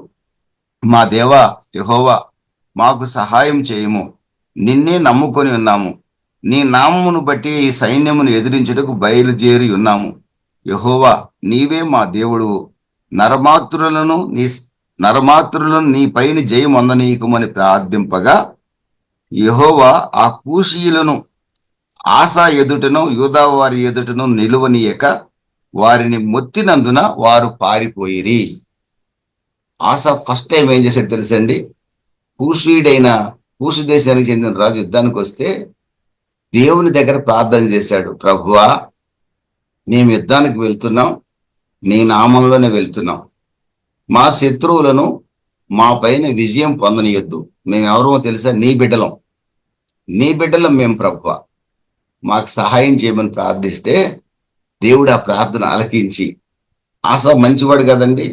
మా దేవా యెహోవా, మాకు సహాయం చేయము. నిన్నే నమ్ముకొని ఉన్నాము. నీ నామమును బట్టి ఈ సైన్యమును ఎదిరించుటకు బయలుదేరి ఉన్నాము. యెహోవా, నీవే మా దేవుడు. నరమాతృలను నీ నరమాతృలను నీ పైన జయం అందనీయకమని ప్రార్థింపగా, యెహోవా ఆ కూషీయులను ఆసా ఎదుటను యూదా వారి ఎదుటను నిలువనీయక వారిని మొత్తినందున వారు పారిపోయిరి. ఆసా ఫస్ట్ టైం ఏం చేశాడు తెలుసండి? కూషీయుడైన కూషు దేశానికి చెందిన రాజు యుద్ధానికి వస్తే దేవుని దగ్గర ప్రార్థన చేశాడు. ప్రభువా, మేము యుద్ధానికి వెళ్తున్నాం, నీ నామంలోనే వెళ్తున్నాం. మా శత్రువులను మా పైన విజయం పొందనీయొద్దు. మేము ఎవరో తెలుసా? నీ బిడ్డలం మేము ప్రభువా, మాకు సహాయం చేయమని ప్రార్థిస్తే దేవుడు ఆ ప్రార్థన ఆలకించి, ఆసా మంచివాడు కదండి,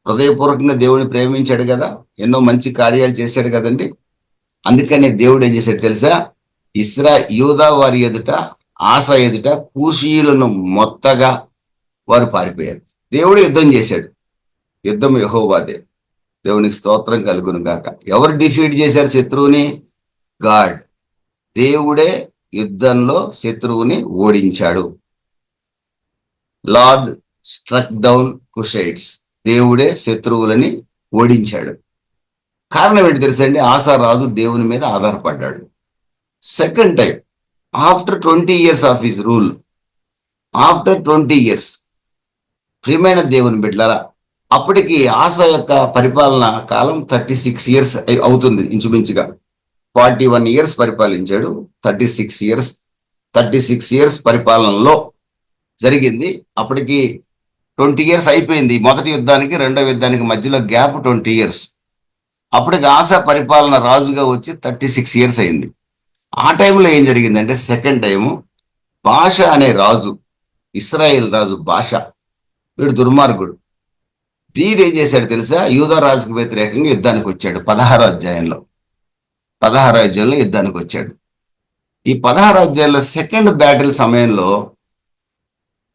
హృదయపూర్వకంగా దేవుని ప్రేమించాడు కదా, ఎన్నో మంచి కార్యాలు చేశాడు కదండి. అందుకని దేవుడు ఏం చేశాడు తెలుసా? యూదా వారి ఎదుట, ఆసా ఎదుట కూషీయులను మొత్తగా వారు పారిపోయారు. దేవుడు యుద్ధం చేశాడు. యుద్ధం యెహోవాదే. దేవునికి స్తోత్రం కలుగును గాక. ఎవరు డిఫీట్ చేశారు శత్రువుని? గాడ్. దేవుడే యుద్ధంలో శత్రువుని ఓడించాడు. Lord struck down Cushites. దేవుడే శత్రువులని ఓడించాడు. కారణం ఏంటి తెలుసండి? ఆసా రాజు దేవుని మీద ఆధారపడ్డాడు. Second time, after 20 years of his rule, after 20 years, ప్రియమైన దేవుని బిడ్డలారా, అప్పటికి ఆసా యొక్క పరిపాలన కాలం 36 years అవుతుంది ఇంచుమించుగా. 41 years పరిపాలించాడు. 36 years పరిపాలనలో జరిగింది. అప్పటికి 20 years అయిపోయింది. మొదటి యుద్ధానికి రెండవ యుద్ధానికి మధ్యలో గ్యాప్ 20 years. అప్పటికి ఆసా పరిపాలన రాజుగా వచ్చి 36 years అయింది. ఆ టైంలో ఏం జరిగిందంటే, సెకండ్ టైము బాష అనే రాజు, ఇస్రాయేల్ రాజు బాష, వీడు దుర్మార్గుడు. వీడు ఏం చేశాడు తెలుసా? యూదా రాజుకు వ్యతిరేకంగా యుద్ధానికి వచ్చాడు. 16వ అధ్యాయంలో యుద్ధానికి వచ్చాడు. ఈ 16వ అధ్యాయంలో సెకండ్ బ్యాటిల్ సమయంలో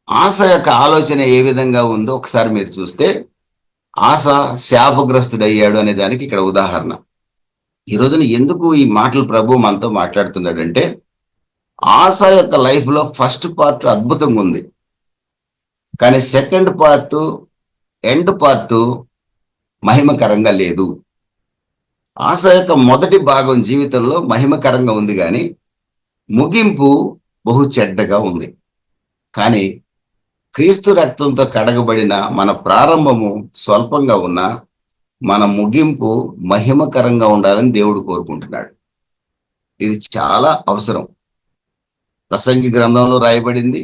ఆసా యొక్క ఆలోచన ఏ విధంగా ఉందో ఒకసారి మీరు చూస్తే, ఆసా శాపగ్రస్తుడయ్యాడు అనే దానికి ఇక్కడ ఉదాహరణ. ఈ రోజున ఎందుకు ఈ మాటలు ప్రభు మనతో మాట్లాడుతున్నాడంటే, ఆసా యొక్క లైఫ్ లో ఫస్ట్ పార్ట్ అద్భుతంగా ఉంది, కానీ సెకండ్ పార్ట్, ఎండ్ పార్ట్ మహిమకరంగా లేదు. ఆసా యొక్క మొదటి భాగం జీవితంలో మహిమకరంగా ఉంది, కానీ ముగింపు బహు చెడ్డగా ఉంది. కానీ క్రీస్తు రక్తంతో కడగబడిన మన ప్రారంభము స్వల్పంగా ఉన్న మన ముగింపు మహిమకరంగా ఉండాలని దేవుడు కోరుకుంటున్నాడు. ఇది చాలా అవసరం. ప్రసంగి గ్రంథంలో రాయబడింది,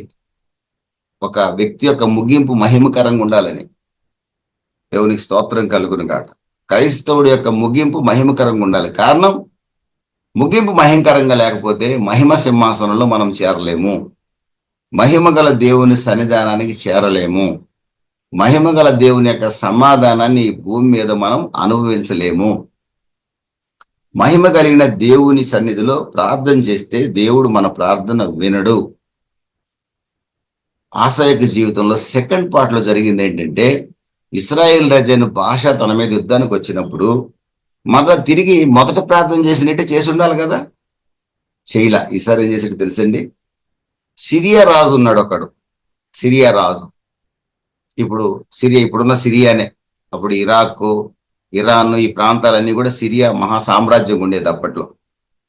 ఒక వ్యక్తి యొక్క ముగింపు మహిమకరంగా ఉండాలని. దేవునికి స్తోత్రం కలుగును గాక. క్రైస్తవుడి యొక్క ముగింపు మహిమకరంగా ఉండాలి. కారణం, ముగింపు మహిమకరంగా లేకపోతే మహిమ సింహాసనంలో మనం చేరలేము. మహిమగల దేవుని సన్నిధానానికి చేరలేము. మహిమగల దేవుని యొక్క సమాధానాన్ని ఈ భూమి మీద మనం అనుభవించలేము. మహిమ కలిగిన దేవుని సన్నిధిలో ప్రార్థన చేస్తే దేవుడు మన ప్రార్థన వినడు. ఆసా యొక్క జీవితంలో సెకండ్ పార్ట్ లో జరిగింది ఏంటంటే, ఇశ్రాయేల్ రాజైన బాష తన మీద యుద్ధానికి వచ్చినప్పుడు మరలా తిరిగి మొదట ప్రార్థన చేసినట్టే చేసి ఉండాలి కదా, చేయలా. ఈసారి ఏం చేసాడు తెలుసండి? సిరియా రాజు ఉన్నాడు ఒకడు. సిరియా రాజు, ఇప్పుడున్న సిరియానే. అప్పుడు ఇరాక్, ఇరాన్, ఈ ప్రాంతాలన్నీ కూడా సిరియా మహా సామ్రాజ్యం ఉండేది అప్పట్లో.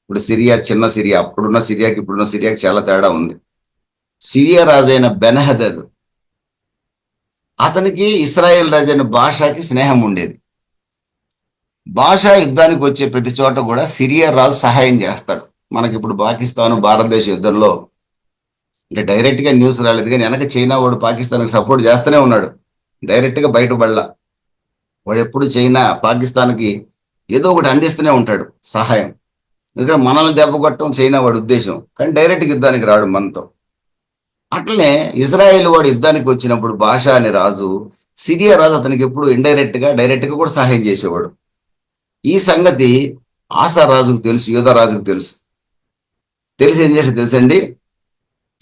ఇప్పుడు సిరియా చిన్న సిరియా. అప్పుడున్న సిరియాకి ఇప్పుడున్న సిరియాకి చాలా తేడా ఉంది. సిరియా రాజైన బెన్హదద్, అతనికి ఇశ్రాయేల్ రాజైన బాషాకి స్నేహం ఉండేది. బాషా యుద్ధానికి వచ్చే ప్రతి చోట కూడా సిరియా రాజు సహాయం చేస్తాడు. మనకి ఇప్పుడు పాకిస్తాన్ భారతదేశ యుద్ధంలో అంటే డైరెక్ట్ గా న్యూస్ రాలేదు, కానీ వెనక చైనా వాడు పాకిస్తాన్కి సపోర్ట్ చేస్తూనే ఉన్నాడు. డైరెక్ట్ గా బయటపడలా. వాడు ఎప్పుడు చైనా పాకిస్తాన్కి ఏదో ఒకటి అందిస్తూనే ఉంటాడు సహాయం. ఎందుకంటే మనల్ని దెబ్బ కొట్టడం చైనా వాడి ఉద్దేశం, కానీ డైరెక్ట్ యుద్ధానికి రాడు మనతో. అట్లనే ఇజ్రాయేల్ వాడు యుద్ధానికి వచ్చినప్పుడు బాషా అనే రాజు, సిరియా రాజు అతనికి ఎప్పుడు డైరెక్ట్ గా కూడా సహాయం చేసేవాడు. ఈ సంగతి ఆసా రాజుకు తెలుసు, యూదా రాజుకు తెలుసు. ఏం చేసి తెలుసండి?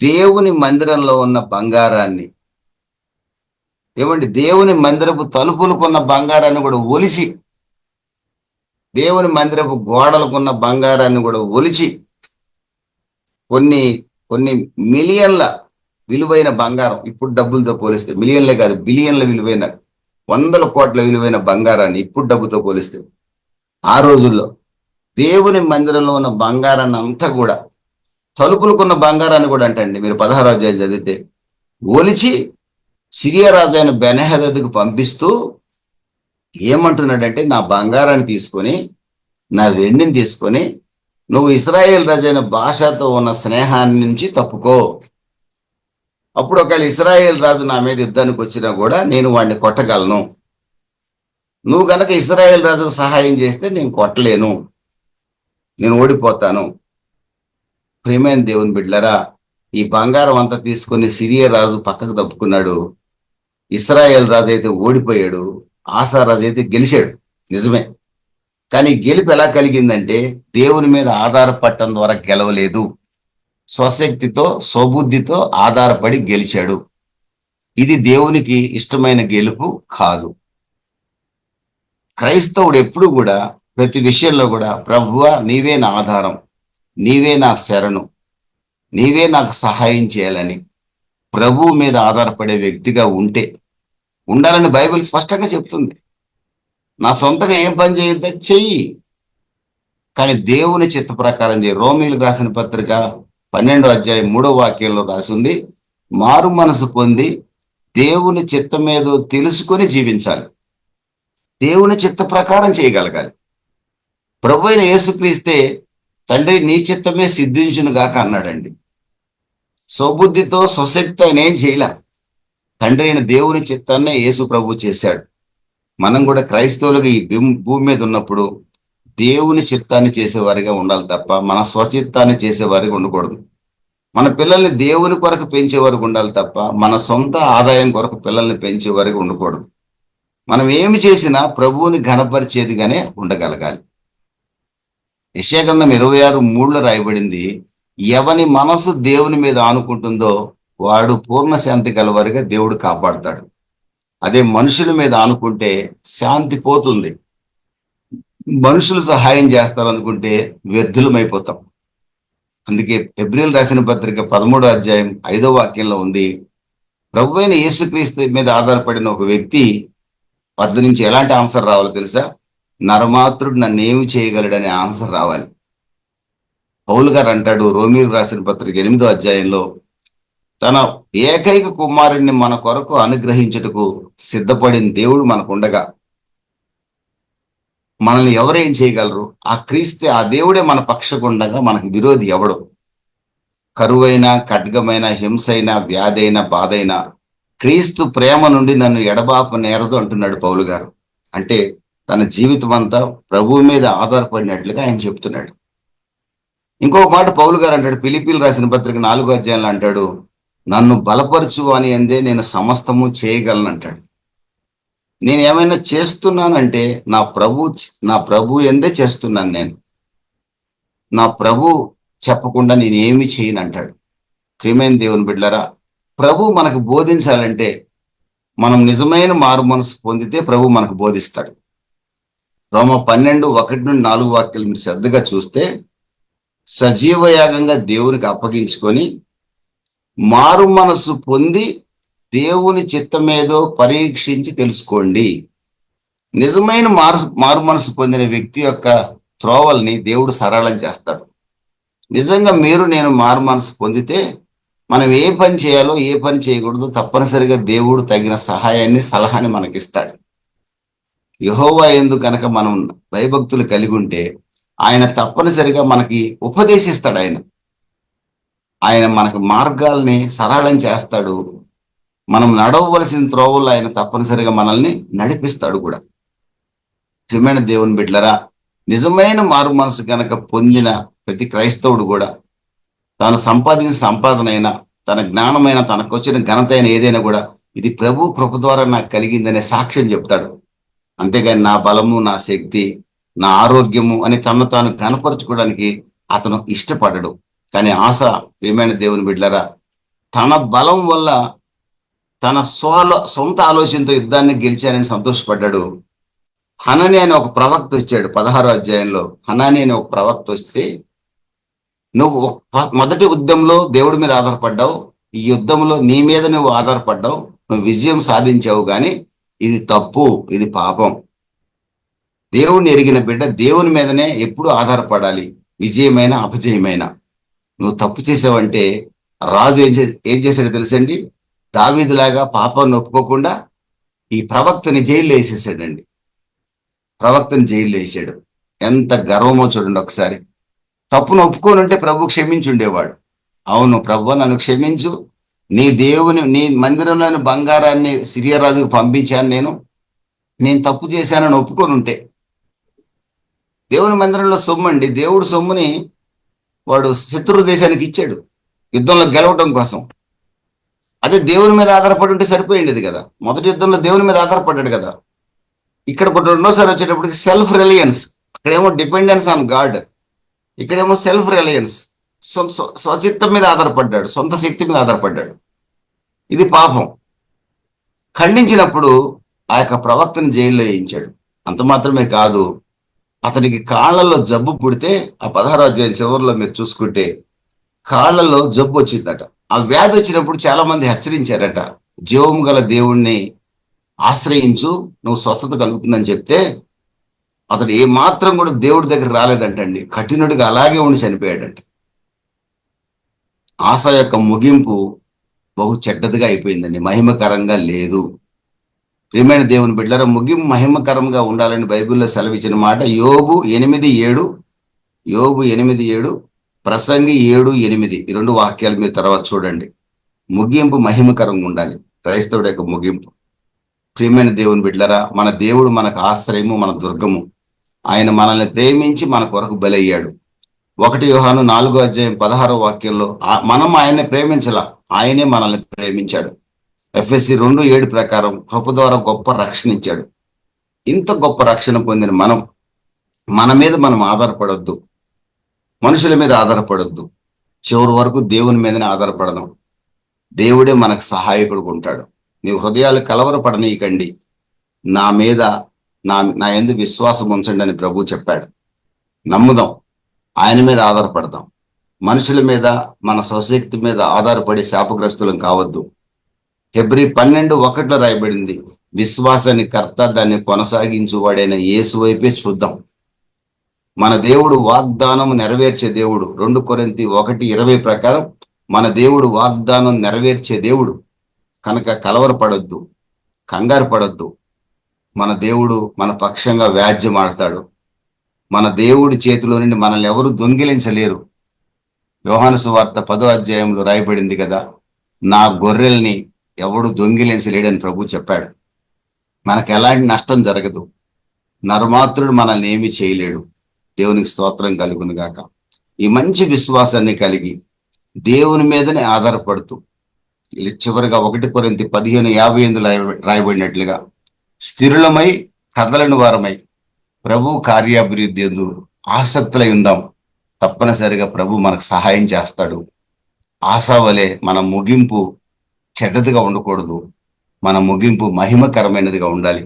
దేవుని మందిరంలో ఉన్న బంగారాన్ని, దేవుని మందిరపు తలుపులకు ఉన్న బంగారాన్ని కూడా ఒలిచి దేవుని మందిరపు గోడలకున్న బంగారాన్ని కూడా ఒలిచి కొన్ని కొన్ని మిలియన్ల విలువైన బంగారం, ఇప్పుడు డబ్బులతో పోలిస్తే మిలియన్లే కాదు బిలియన్ల విలువైన, 100 కోట్ల విలువైన బంగారాన్ని ఇప్పుడు డబ్బుతో పోలిస్తే ఆ రోజుల్లో దేవుని మందిరంలో ఉన్న బంగారాన్ని అంతా కూడా, తలుపులకున్న బంగారాన్ని కూడా అంటండి మీరు 16వ అధ్యాయం చదివితే, ఒలిచి సిరియా రాజు అయిన బెన్హదదుకు పంపిస్తూ ఏమంటున్నాడంటే, నా బంగారాన్ని తీసుకొని, నా వెండిని తీసుకొని, నువ్వు ఇశ్రాయేల్ రాజు అయిన బాషాతో ఉన్న స్నేహాన్ని నుంచి తప్పుకో. అప్పుడు ఒకవేళ ఇశ్రాయేల్ రాజు నా మీద యుద్ధానికి వచ్చినా కూడా నేను వాడిని కొట్టగలను. నువ్వు కనుక ఇశ్రాయేల్ రాజుకు సహాయం చేస్తే నేను కొట్టలేను, నేను ఓడిపోతాను. ప్రియమైన దేవుని బిడ్డలారా, ఈ బంగారం అంతా తీసుకొని సిరియా రాజు పక్కకు తప్పుకున్నాడు. ఇశ్రాయేల్ రాజు అయితే ఓడిపోయాడు, ఆసా రాజు అయితే గెలిచాడు. నిజమే. కానీ గెలుపు ఎలా కలిగిందంటే, దేవుని మీద ఆధారపడటం ద్వారా గెలవలేదు, స్వశక్తితో స్వబుద్ధితో ఆధారపడి గెలిచాడు. ఇది దేవునికి ఇష్టమైన గెలుపు కాదు. క్రైస్తవుడు ఎప్పుడు కూడా ప్రతి విషయంలో కూడా, ప్రభువా నీవే నా ఆధారం, నీవే నా శరణు, నీవే నాకు సహాయం చేయాలని ప్రభువు మీద ఆధారపడే వ్యక్తిగా ఉండాలని బైబిల్ స్పష్టంగా చెప్తుంది. నా సొంతగా ఏం పని చేయొద్దా, చెయ్యి, కానీ దేవుని చిత్త ప్రకారం చేయి. రోమీయులకు రాసిన పత్రిక 12వ అధ్యాయం 3వ వాక్యంలో రాసింది, మారు మనసు పొంది దేవుని చిత్తమేదో తెలుసుకొని జీవించాలి, దేవుని చిత్త ప్రకారం చేయగలగాలి. ప్రభు అయిన యేసుక్రీస్తే తండ్రి నీ చిత్తమే సిద్ధించును గాక అన్నాడండి. స్వబుద్ధితో స్వశక్తి ఆయన ఏం చేయలే, తండ్రి అయిన దేవుని చిత్తాన్నే యేసు ప్రభు చేశాడు. మనం కూడా క్రైస్తవులుగా ఈ భూమి మీద ఉన్నప్పుడు దేవుని చిత్తాన్ని చేసేవారిగా ఉండాలి తప్ప మన స్వచిత్తాన్ని చేసేవారిగా ఉండకూడదు. మన పిల్లల్ని దేవుని కొరకు పెంచేవారికి ఉండాలి తప్ప మన సొంత ఆదాయం కొరకు పిల్లల్ని పెంచేవారికి ఉండకూడదు. మనం ఏమి చేసినా ప్రభువుని ఘనపరిచేదిగానే ఉండగలగాలి. యెషయా గ్రంథం 26:3 రాయబడింది, ఎవని మనసు దేవుని మీద ఆనుకుంటుందో వాడు పూర్ణ శాంతి గలవారిగా దేవుడు కాపాడుతాడు. అదే మనుషుల మీద ఆనుకుంటే శాంతి పోతుంది. మనుషులు సహాయం చేస్తారనుకుంటే వ్యర్థులమైపోతాం. అందుకే హెబ్రీయులకు రాసిన పత్రిక 13వ అధ్యాయం 5వ వాక్యంలో ఉంది, ప్రభు అయిన యేసుక్రీస్తు మీద ఆధారపడిన ఒక వ్యక్తి వద్ద నుంచి ఎలాంటి ఆన్సర్ రావాలో తెలుసా? నరమాత్రుడు నన్నేమి చేయగలడనే ఆన్సర్ రావాలి. పౌలు గారు అంటాడు రోమీయులకు రాసిన పత్రిక 8వ అధ్యాయంలో, తన ఏకైక కుమారుణ్ణి మన కొరకు అనుగ్రహించుటకు సిద్ధపడిన దేవుడు మనకుండగా మనల్ని ఎవరేం చేయగలరు? ఆ క్రీస్తే, ఆ దేవుడే మన పక్షకుండగా మనకు విరోధి ఎవడు? కరువైన, ఖడ్గమైన, హింసైన, వ్యాధైన, బాధైన క్రీస్తు ప్రేమ నుండి నన్ను ఎడబాప నేరదు అంటున్నాడు పౌలు గారు. అంటే తన జీవితం అంతా ప్రభువు మీద ఆధారపడినట్లుగా ఆయన చెప్తున్నాడు. ఇంకొక మాట పౌలు గారు అంటాడు, ఫిలిప్పీయులకు రాసిన పత్రిక 4వ అధ్యాయంలో అంటాడు, నన్ను బలపరచు అని అందే నేను సమస్తము చేయగలను అంటాడు. నేను ఏమైనా చేస్తున్నానంటే నా ప్రభు ఎందే చేస్తున్నాను. నేను నా ప్రభు చెప్పకుండా నేను ఏమి చేయను అంటాడు. ప్రియమైన దేవుని బిడ్డలారా, ప్రభు మనకు బోధించాలంటే మనం నిజమైన మారు మనసు పొందితే ప్రభు మనకు బోధిస్తాడు. రోమ 12:1-4 వాక్యాలు మీరు శ్రద్ధగా చూస్తే, సజీవయాగంగా దేవునికి అప్పగించుకొని మారు మనసు పొంది దేవుని చిత్తమేదో పరీక్షించి తెలుసుకోండి. నిజమైన మారు మనసు పొందిన వ్యక్తి యొక్క త్రోవల్ని దేవుడు సరళం చేస్తాడు. నిజంగా మీరు నేను మారు మనసు పొందితే మనం ఏ పని చేయాలో ఏ పని చేయకూడదో తప్పనిసరిగా దేవుడు తగిన సహాయాన్ని సలహాని మనకిస్తాడు. యెహోవా యందు కనుక మనం భయభక్తులు కలిగి ఉంటే ఆయన తప్పనిసరిగా మనకి ఉపదేశిస్తాడు. ఆయన మనకు మార్గాల్ని సరళం చేస్తాడు. మనం నడవవలసిన త్రోవల్లో ఆయన తప్పనిసరిగా మనల్ని నడిపిస్తాడు కూడా. ప్రియమైన దేవుని బిడ్డలారా, నిజమైన మారు మనసు కనుక పొందిన ప్రతి క్రైస్తవుడు కూడా తాను సంపాదించిన సంపాదన అయినా, తన జ్ఞానమైన, తనకు వచ్చిన ఘనత అయినా ఏదైనా కూడా ఇది ప్రభు కృప ద్వారా నాకు కలిగిందనే సాక్ష్యం చెప్తాడు. అంతేగాని నా బలము, నా శక్తి, నా ఆరోగ్యము అని తను తాను కనపరుచుకోవడానికి అతను ఇష్టపడడు. కానీ ఆశ, ప్రియమైన దేవుని బిడ్డలారా, తన బలం వల్ల తన సొంత ఆలోచనతో యుద్ధాన్ని గెలిచానని సంతోషపడ్డాడు. హనని అని ఒక ప్రవక్త వచ్చాడు 16వ అధ్యాయంలో. హనాని అని ఒక ప్రవక్త వస్తే, నువ్వు మొదటి యుద్ధంలో దేవుడి మీద ఆధారపడ్డావు, ఈ యుద్ధంలో నీ మీద నువ్వు ఆధారపడ్డావు, నువ్వు విజయం సాధించావు, కానీ ఇది తప్పు, ఇది పాపం. దేవుణ్ణి ఎరిగిన బిడ్డ దేవుని మీదనే ఎప్పుడు ఆధారపడాలి, విజయమైన అపజయమైన. నువ్వు తప్పు చేసావంటే రాజు ఏం చేశాడో తెలుసండి? దావీదులాగా పాపాన్ని ఒప్పుకోకుండా ఈ ప్రవక్తని జైల్లో వేసేసాడండి. ప్రవక్తని జైల్లో వేసాడు. ఎంత గర్వమో చూడండి ఒకసారి. తప్పును ఒప్పుకోనుంటే ప్రభు క్షమించుండేవాడు. అవును ప్రభు, నన్ను క్షమించు, నీ మందిరంలోని బంగారాన్ని సిరియా రాజుకు పంపించాను, నేను తప్పు చేశానని ఒప్పుకొని ఉంటే. దేవుని మందిరంలో సొమ్ము అండి, దేవుడు సొమ్ముని వాడు శత్రు దేశానికి ఇచ్చాడు యుద్ధంలో గెలవటం కోసం. అదే దేవుని మీద ఆధారపడి ఉంటే సరిపోయింది కదా. మొదటి యుద్ధంలో దేవుని మీద ఆధారపడ్డాడు కదా. ఇక్కడ రెండోసారి వచ్చేటప్పటికి సెల్ఫ్ రిలయన్స్. అక్కడేమో డిపెండెన్స్ ఆన్ గాడ్, ఇక్కడేమో సెల్ఫ్ రిలయన్స్. స్వచిత్తం మీద ఆధారపడ్డాడు, సొంత శక్తి మీద ఆధారపడ్డాడు. ఇది పాపం. ఖండించినప్పుడు ఆ యొక్క ప్రవక్తను జైల్లో వేయించాడు. అంత మాత్రమే కాదు, అతనికి కాళ్లలో జబ్బు పుడితే, ఆ 16వ అధ్యాయం చివరిలో మీరు చూసుకుంటే కాళ్లలో జబ్బు వచ్చిందట. ఆ వ్యాధి వచ్చినప్పుడు చాలా మంది హెచ్చరించారట, జీవం గల దేవుణ్ణి ఆశ్రయించు, నువ్వు స్వస్థత కలుగుతుందని చెప్తే అతడు ఏ మాత్రం కూడా దేవుడి దగ్గర రాలేదంటండి. కఠినుడిగా అలాగే ఉండి చనిపోయాడంట. ఆశ యొక్క ముగింపు బహు చెడ్డదిగా అయిపోయిందండి, మహిమకరంగా లేదు. ప్రియమైన దేవుని బిడ్డలారా, ముగింపు మహిమకరంగా ఉండాలని బైబిల్లో సెలవిచ్చిన మాట యోబు 8:7, యోబు 8:7, ప్రసంగి 7:8, ఈ 2 వాక్యాలు మీరు తర్వాత చూడండి. ముగింపు మహిమకరంగా ఉండాలి, క్రైస్తవుడి యొక్క ముగింపు. ప్రియమైన దేవుని బిడ్డలారా, మన దేవుడు మనకు ఆశ్రయము, మన దుర్గము. ఆయన మనల్ని ప్రేమించి మన కొరకు బలయ్యాడు. 1 యోహాను 4వ అధ్యాయం 16వ వాక్యంలో మనం ఆయన్ని ప్రేమించలా, ఆయనే మనల్ని ప్రేమించాడు. ఎఫ్ఎస్సి 2:7 ప్రకారం కృప ద్వారా గొప్ప రక్షణ ఇచ్చాడు. ఇంత గొప్ప రక్షణ పొందిన మన మీద మనం ఆధారపడొద్దు, మనుషుల మీద ఆధారపడొద్దు. చివరి వరకు దేవుని మీదనే ఆధారపడదాం. దేవుడే మనకు సహాయకుడు ఉంటాడు. నీ హృదయాలు కలవరపడనీయకండి, నా మీద నా యందు విశ్వాసం ఉంచండి అని ప్రభు చెప్పాడు. నమ్ముదాం, ఆయన మీద ఆధారపడదాం. మనుషుల మీద, మన స్వశక్తి మీద ఆధారపడి శాపగ్రస్తులం కావద్దు. హెబ్రీ 12:1 రాయబడింది, విశ్వాసాన్ని కర్త, దాన్ని కొనసాగించువాడైన యేసు వైపే చూద్దాం. మన దేవుడు వాగ్దానం నెరవేర్చే దేవుడు. 2 కొరింథీ 1:20 ప్రకారం మన దేవుడు వాగ్దానం నెరవేర్చే దేవుడు. కనుక కలవరపడొద్దు, కంగారు పడొద్దు. మన దేవుడు మన పక్షంగా వ్యాజ్యం ఆడతాడు. మన దేవుడి చేతిలో నుండి మనల్ని ఎవరు దొంగిలించలేరు. యోహాను సువార్త 10వ అధ్యాయంలో రాయబడింది కదా, నా గొర్రెల్ని ఎవడు దొంగిలించలేడని ప్రభు చెప్పాడు. మనకు ఎలాంటి నష్టం జరగదు, నరమాత్రుడు మనల్ని ఏమీ చేయలేడు. దేవునికి స్తోత్రం కలుగును గాక. ఈ మంచి విశ్వాసాన్ని కలిగి దేవుని మీదనే ఆధారపడుతూ, చివరిగా 1 కొరింథీ 15:58 రాయబడినట్లుగా స్థిరులమై కదలని వారమై ప్రభు కార్యాభివృద్ధి యందు ఆసక్తులై ఉందాం. తప్పనిసరిగా ప్రభు మనకు సహాయం చేస్తాడు. ఆశా వలె మన ముగింపు చెడ్డదిగా ఉండకూడదు, మన ముగింపు మహిమకరమైనదిగా ఉండాలి.